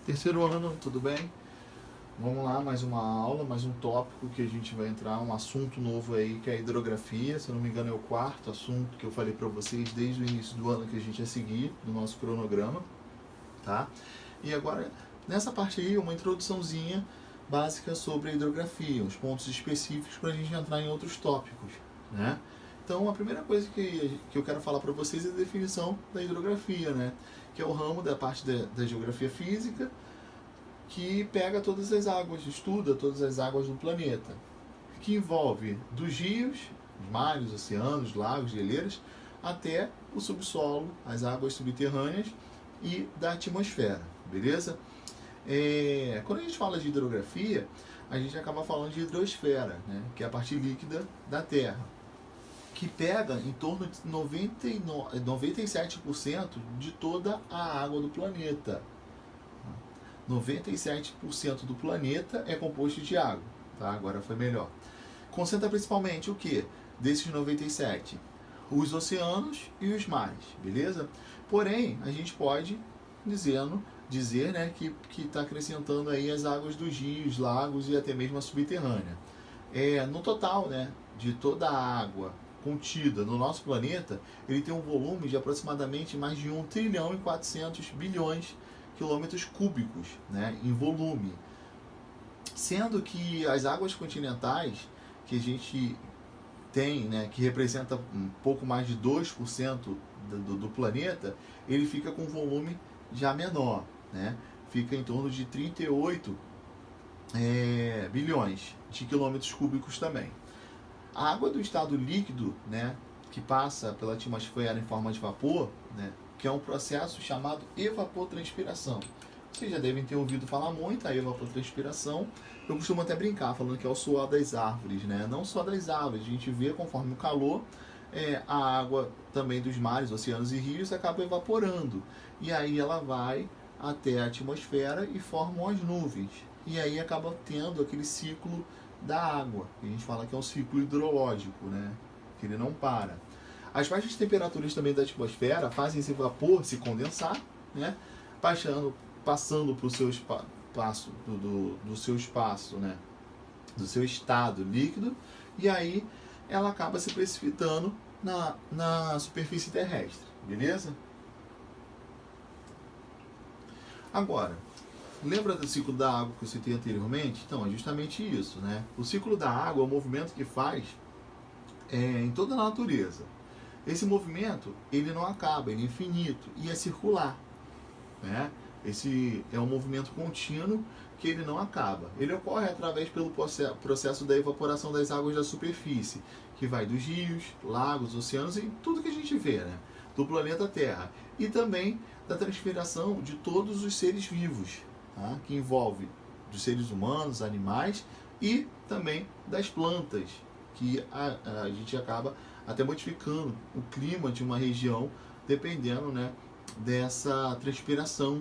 Terceiro ano, tudo bem? Vamos lá, mais uma aula, mais um tópico que a gente vai entrar, um assunto novo aí, que é a hidrografia. Se eu não me engano, é o quarto assunto que eu falei para vocês desde o início do ano que a gente ia seguir no nosso cronograma, tá? E agora, nessa parte aí, uma introduçãozinha básica sobre a hidrografia, os pontos específicos para a gente entrar em outros tópicos, né? Então, a primeira coisa que eu quero falar para vocês é a definição da hidrografia, né? Que é o ramo da parte da geografia física, que pega todas as águas, estuda todas as águas do planeta, que envolve dos rios, os mares, oceanos, lagos, geleiras, até o subsolo, as águas subterrâneas e da atmosfera, beleza? Quando a gente fala de hidrografia, a gente acaba falando de hidrosfera, né, que é a parte líquida da Terra, que pega em torno de 97% de toda a água do planeta. 97% do planeta é composto de água, tá? Agora foi melhor. Concentra principalmente o que? Desses 97%? Os oceanos e os mares, beleza? Porém, a gente pode dizer, né, que está acrescentando aí as águas dos rios, lagos e até mesmo a subterrânea. No total, né, de toda a água contida no nosso planeta, ele tem um volume de aproximadamente mais de 1 trilhão e 400 bilhões quilômetros cúbicos, né, em volume. Sendo que as águas continentais que a gente tem, né, que representa um pouco mais de 2% do planeta, ele fica com um volume já menor, né? Fica em torno de 38 bilhões de quilômetros cúbicos também. A água do estado líquido, né, que passa pela atmosfera em forma de vapor, né, que é um processo chamado evapotranspiração. Vocês já devem ter ouvido falar muito a evapotranspiração. Eu costumo até brincar falando que é o suor das árvores, né? Não só das árvores, a gente vê conforme o calor, a água também dos mares, oceanos e rios acaba evaporando. E aí ela vai até a atmosfera e formam as nuvens. E aí acaba tendo aquele ciclo da água, que a gente fala que é um ciclo hidrológico, né? Que ele não para. As baixas temperaturas também da atmosfera fazem esse vapor se condensar, né? Passando para o seu espaço, do seu espaço, né? Do seu estado líquido, e aí ela acaba se precipitando na superfície terrestre, beleza? Agora, lembra do ciclo da água que eu citei anteriormente? Então, é justamente isso, né? O ciclo da água é o movimento que faz em toda a natureza. Esse movimento, ele não acaba, ele é infinito e é circular, né? Esse é um movimento contínuo que ele não acaba. Ele ocorre através pelo processo da evaporação das águas da superfície, que vai dos rios, lagos, oceanos e tudo que a gente vê, né, do planeta Terra. E também da transpiração de todos os seres vivos, tá? Que envolve dos seres humanos, animais e também das plantas, que a gente acaba até modificando o clima de uma região dependendo, né, dessa transpiração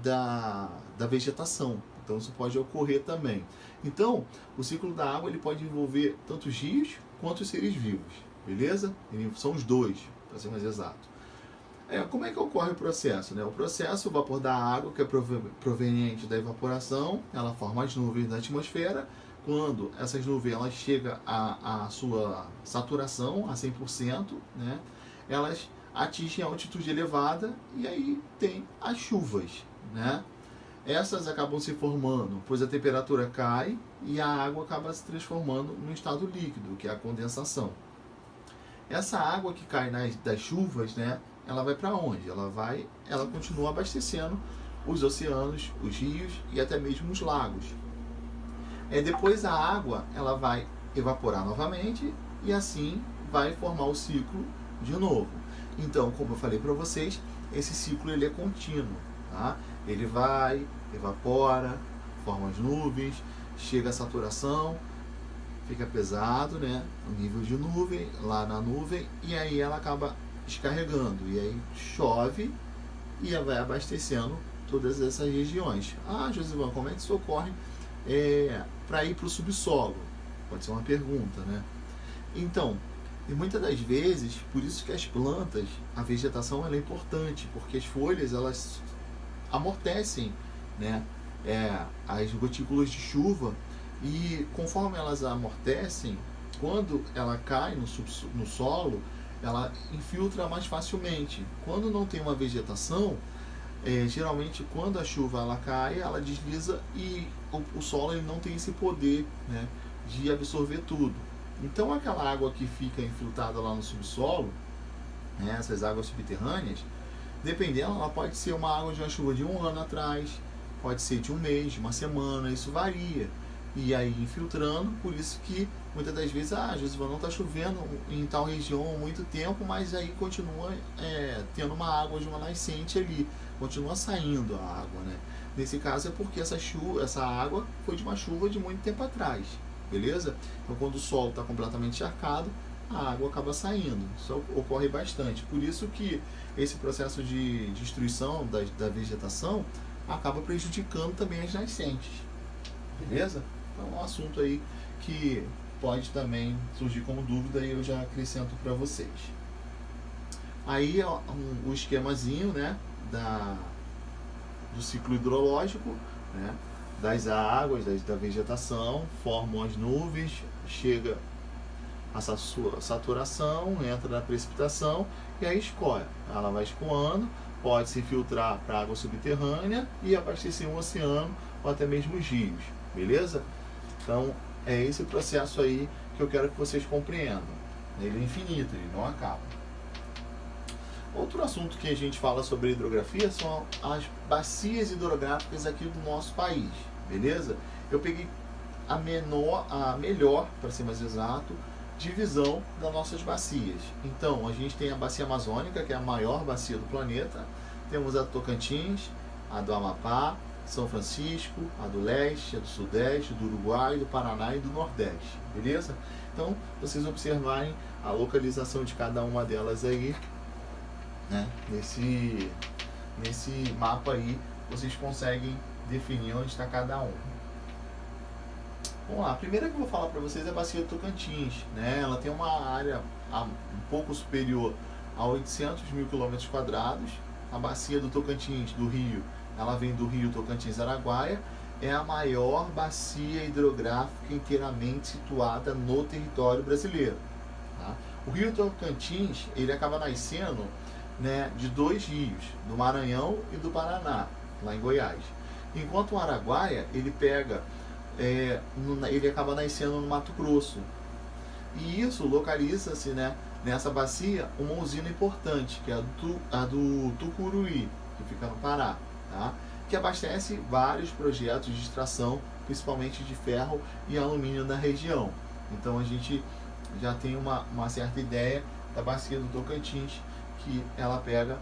da vegetação. Então isso pode ocorrer também. Então, o ciclo da água ele pode envolver tanto os rios quanto os seres vivos, beleza? São os dois, para ser mais exato. Como é que ocorre o processo? Né? O processo, o vapor da água, que é proveniente da evaporação, ela forma as nuvens da atmosfera. Quando essas nuvens elas chegam à sua saturação, a 100%, né? Elas atingem a altitude elevada e aí tem as chuvas, né? Essas acabam se formando, pois a temperatura cai e a água acaba se transformando no estado líquido, que é a condensação. Essa água que cai das chuvas, né, ela vai para onde? Ela continua abastecendo os oceanos, os rios e até mesmo os lagos. Depois a água ela vai evaporar novamente e assim vai formar o ciclo de novo. Então, como eu falei para vocês, esse ciclo ele é contínuo, tá? Ele vai, evapora, forma as nuvens, chega à saturação, fica pesado, né? O nível de nuvem, lá na nuvem, e aí ela acaba descarregando, e aí chove e vai abastecendo todas essas regiões. Josivan, como é que isso ocorre para ir para o subsolo? Pode ser uma pergunta, né? Então, e muitas das vezes, por isso que as plantas, a vegetação ela é importante, porque as folhas elas amortecem né, as gotículas de chuva, e conforme elas amortecem, quando ela cai no solo, ela infiltra mais facilmente. Quando não tem uma vegetação, geralmente quando a chuva ela cai, ela desliza e o solo ele não tem esse poder, né, de absorver tudo. Então aquela água que fica infiltrada lá no subsolo, né, essas águas subterrâneas, dependendo, ela pode ser uma água de uma chuva de um ano atrás, pode ser de um mês, de uma semana, isso varia. E aí infiltrando, por isso que muitas das vezes, Josivan, não está chovendo em tal região há muito tempo, mas aí continua tendo uma água de uma nascente ali, continua saindo a água, né? Nesse caso é porque essa água foi de uma chuva de muito tempo atrás, beleza? Então quando o solo está completamente encharcado, a água acaba saindo. Isso ocorre bastante. Por isso que esse processo de destruição da vegetação acaba prejudicando também as nascentes. Beleza? Então é um assunto aí que pode também surgir como dúvida e eu já acrescento para vocês. Aí o esquemazinho, né, do ciclo hidrológico, né, das águas, da vegetação, formam as nuvens, chega a saturação, entra na precipitação e aí escoa. Ela vai escoando, pode se filtrar para água subterrânea e abastecer um oceano ou até mesmo os rios, beleza? Então é esse processo aí que eu quero que vocês compreendam. Ele é infinito, ele não acaba. Outro assunto que a gente fala sobre hidrografia são as bacias hidrográficas aqui do nosso país, beleza? Eu peguei a melhor, para ser mais exato, divisão das nossas bacias. Então, a gente tem a bacia amazônica, que é a maior bacia do planeta. Temos a do Tocantins, a do Amapá, São Francisco, a do Leste, a do Sudeste, do Uruguai, do Paraná e do Nordeste. Beleza? Então, vocês observarem a localização de cada uma delas aí, né? Nesse mapa aí, vocês conseguem definir onde está cada um. Vamos lá, a primeira que eu vou falar para vocês é a bacia do Tocantins, né? Ela tem uma área um pouco superior a 800 mil quilômetros quadrados. A bacia do Tocantins, do Rio, ela vem do Rio Tocantins-Araguaia, é a maior bacia hidrográfica inteiramente situada no território brasileiro. Tá? O Rio Tocantins, ele acaba nascendo, né, de dois rios, do Maranhão e do Paraná, lá em Goiás. Enquanto o Araguaia, ele ele acaba nascendo no Mato Grosso. E isso localiza-se, né, nessa bacia uma usina importante, que é a do Tucuruí, que fica no Pará, tá? Que abastece vários projetos de extração, principalmente de ferro e alumínio na região. Então a gente já tem uma certa ideia da bacia do Tocantins, que ela pega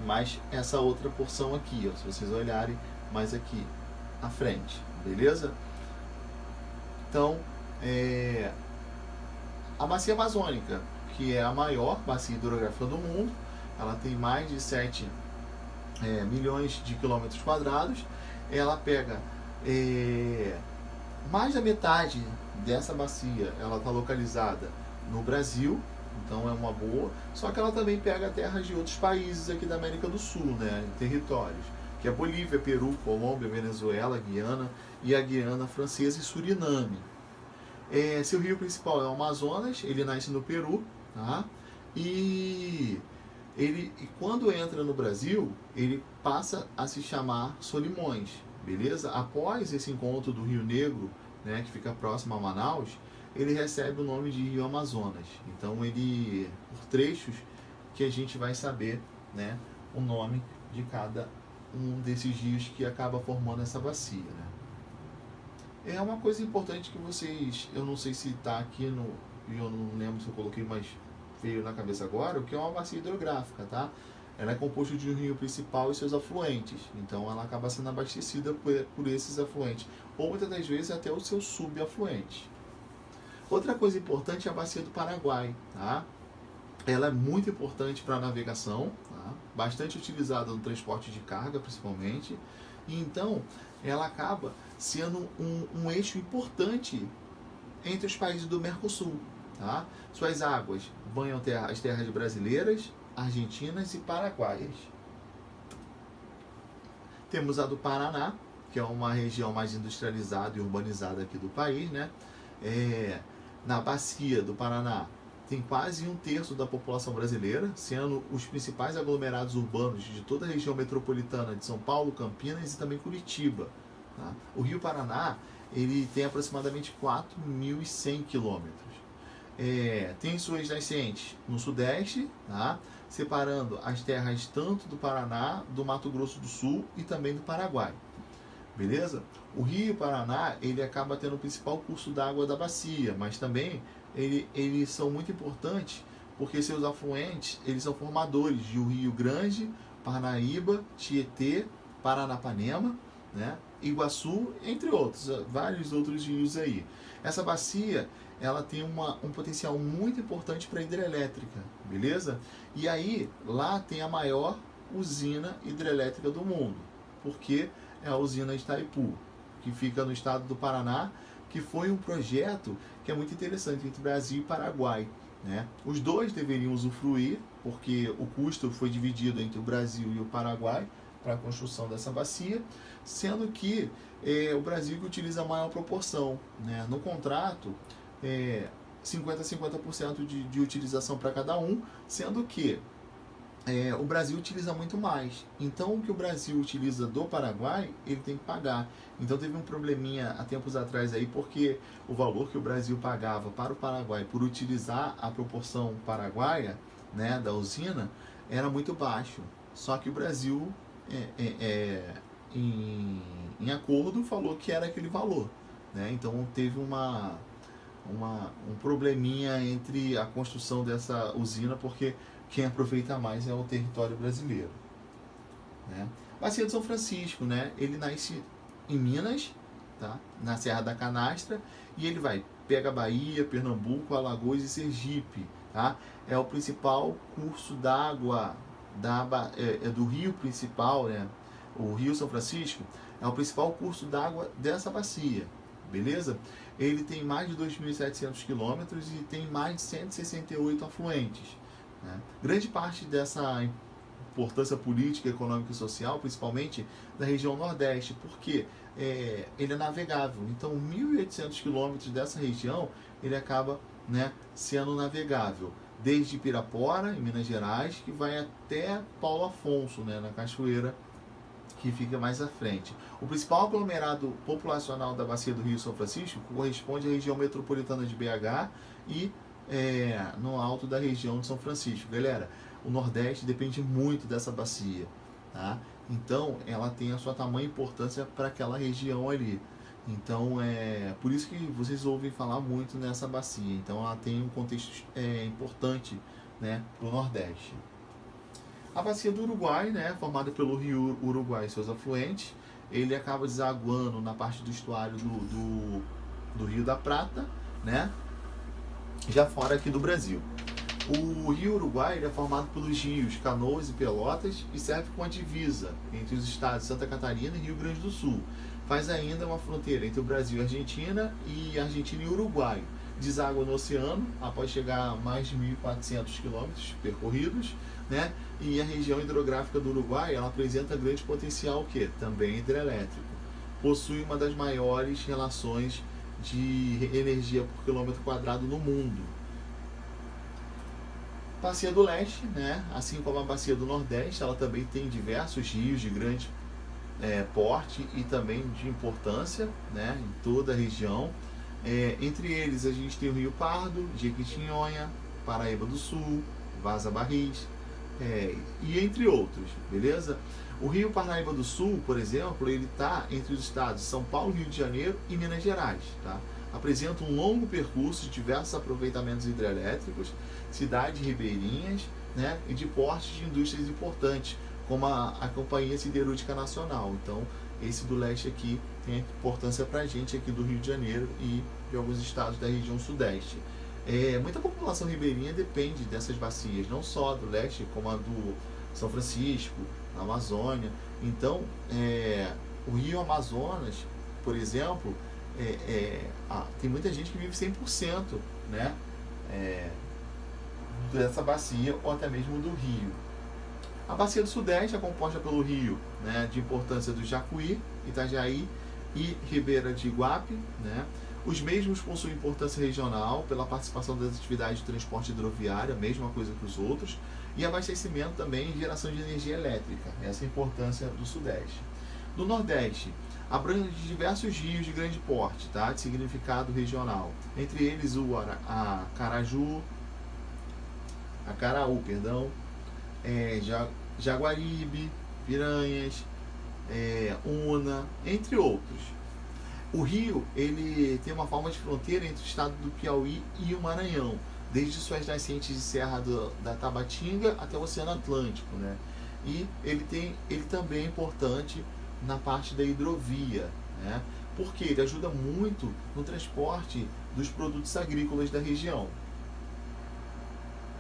mais essa outra porção aqui, ó, se vocês olharem mais aqui à frente. Beleza? Então, a bacia amazônica, que é a maior bacia hidrográfica do mundo, ela tem mais de 7 milhões de quilômetros quadrados. Ela pega mais da metade dessa bacia, ela está localizada no Brasil, então é uma boa. Só que ela também pega terras de outros países aqui da América do Sul, né, territórios, que é Bolívia, Peru, Colômbia, Venezuela, Guiana e a Guiana Francesa e Suriname. Seu rio principal é o Amazonas, ele nasce no Peru, tá? E quando entra no Brasil, ele passa a se chamar Solimões, beleza? Após esse encontro do Rio Negro, né, que fica próximo a Manaus, ele recebe o nome de Rio Amazonas. Então ele, por trechos, que a gente vai saber, né, o nome de cada um desses rios que acaba formando essa bacia, né? É uma coisa importante que vocês, eu não sei se está aqui eu não lembro se eu coloquei, mas veio na cabeça agora, o que é uma bacia hidrográfica, tá? Ela é composta de um rio principal e seus afluentes, então ela acaba sendo abastecida por esses afluentes, ou muitas das vezes até os seus subafluentes. Outra coisa importante é a bacia do Paraguai, tá? Ela é muito importante para a navegação, tá? Bastante utilizada no transporte de carga, principalmente. E então, ela acaba sendo um eixo importante entre os países do Mercosul. Tá? Suas águas banham as terras brasileiras, argentinas e paraguaias. Temos a do Paraná, que é uma região mais industrializada e urbanizada aqui do país, né? Na bacia do Paraná tem quase 1/3 da população brasileira, sendo os principais aglomerados urbanos de toda a região metropolitana de São Paulo, Campinas e também Curitiba. Tá? O Rio Paraná ele tem aproximadamente 4.100 quilômetros. Tem suas nascentes no sudeste, tá? Separando as terras tanto do Paraná, do Mato Grosso do Sul e também do Paraguai. Beleza? O Rio Paraná ele acaba tendo o principal curso d'água da bacia, mas também eles são muito importantes porque seus afluentes eles são formadores de Rio Grande, Parnaíba, Tietê, Paranapanema, né? Iguaçu, entre outros, vários outros rios aí. Essa bacia ela tem um potencial muito importante para hidrelétrica, beleza? E aí lá tem a maior usina hidrelétrica do mundo, porque é a usina de Itaipu, que fica no estado do Paraná, que foi um projeto que é muito interessante entre Brasil e Paraguai, né? Os dois deveriam usufruir, porque o custo foi dividido entre o Brasil e o Paraguai para a construção dessa bacia, sendo que o Brasil que utiliza a maior proporção, né? No contrato, 50-50% de utilização para cada um, sendo que o Brasil utiliza muito mais. Então, o que o Brasil utiliza do Paraguai, ele tem que pagar. Então, teve um probleminha há tempos atrás aí, porque o valor que o Brasil pagava para o Paraguai por utilizar a proporção paraguaia, né, da usina, era muito baixo. Só que o Brasil, em acordo, falou que era aquele valor, né? Então, teve um probleminha entre a construção dessa usina, porque quem aproveita mais é o território brasileiro, né? Bacia de São Francisco, né? Ele nasce em Minas, tá? Na Serra da Canastra, e ele pega Bahia, Pernambuco, Alagoas e Sergipe, tá? É o principal curso d'água do rio principal, né? O Rio São Francisco é o principal curso d'água dessa bacia, beleza? Ele tem mais de 2.700 quilômetros e tem mais de 168 afluentes, né? Grande parte dessa importância política, econômica e social, principalmente da região Nordeste, porque ele é navegável. Então, 1.800 quilômetros dessa região ele acaba, né, sendo navegável, desde Pirapora, em Minas Gerais, que vai até Paulo Afonso, né, na Cachoeira, que fica mais à frente. O principal aglomerado populacional da bacia do Rio São Francisco corresponde à região metropolitana de BH e no alto da região de São Francisco. Galera, o Nordeste depende muito dessa bacia, tá? Então, ela tem a sua tamanha importância para aquela região ali. Então, por isso que vocês ouvem falar muito nessa bacia. Então, ela tem um contexto importante, né, para o Nordeste. A bacia do Uruguai, né, formada pelo rio Uruguai e seus afluentes, ele acaba desaguando na parte do estuário do Rio da Prata, né, já fora aqui do Brasil. O Rio Uruguai ele é formado pelos rios Canoas e Pelotas e serve como a divisa entre os estados de Santa Catarina e Rio Grande do Sul. Faz ainda uma fronteira entre o Brasil e a Argentina e Uruguai. Deságua no oceano após chegar a mais de 1.400 quilômetros percorridos, né? E a região hidrográfica do Uruguai ela apresenta grande potencial também hidrelétrico. Possui uma das maiores relações de energia por quilômetro quadrado no mundo. Bacia do Leste, né? Assim como a Bacia do Nordeste, ela também tem diversos rios de grande porte e também de importância, né, em toda a região. Entre eles a gente tem o Rio Pardo, Jequitinhonha, Paraíba do Sul, Vaza Barris, e entre outros, beleza? O Rio Parnaíba do Sul, por exemplo, ele está entre os estados de São Paulo, Rio de Janeiro e Minas Gerais, tá? Apresenta um longo percurso de diversos aproveitamentos hidrelétricos, cidades ribeirinhas, né, e de portes de indústrias importantes, como a Companhia Siderúrgica Nacional. Então, esse do leste aqui tem importância para a gente aqui do Rio de Janeiro e de alguns estados da região sudeste. Muita população ribeirinha depende dessas bacias, não só do leste, como a do São Francisco, na Amazônia. Então, o Rio Amazonas, por exemplo, tem muita gente que vive 100%, né, dessa bacia ou até mesmo do rio. A bacia do Sudeste é composta pelo rio, né, de importância do Jacuí, Itajaí e Ribeira de Iguape, né? Os mesmos possuem importância regional pela participação das atividades de transporte hidroviário, a mesma coisa que os outros, e abastecimento também e geração de energia elétrica. Essa é a importância do Sudeste. No Nordeste, abrange diversos rios de grande porte, tá? De significado regional. Entre eles a Acaraú, Jaguaribe, Piranhas, Una, entre outros. O rio ele tem uma forma de fronteira entre o estado do Piauí e o Maranhão, desde suas nascentes de Serra da Tabatinga até o Oceano Atlântico, né? E ele também é importante na parte da hidrovia, né? Porque ele ajuda muito no transporte dos produtos agrícolas da região.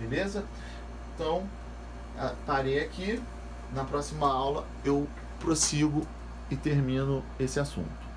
Beleza? Então, parei aqui. Na próxima aula eu prossigo e termino esse assunto.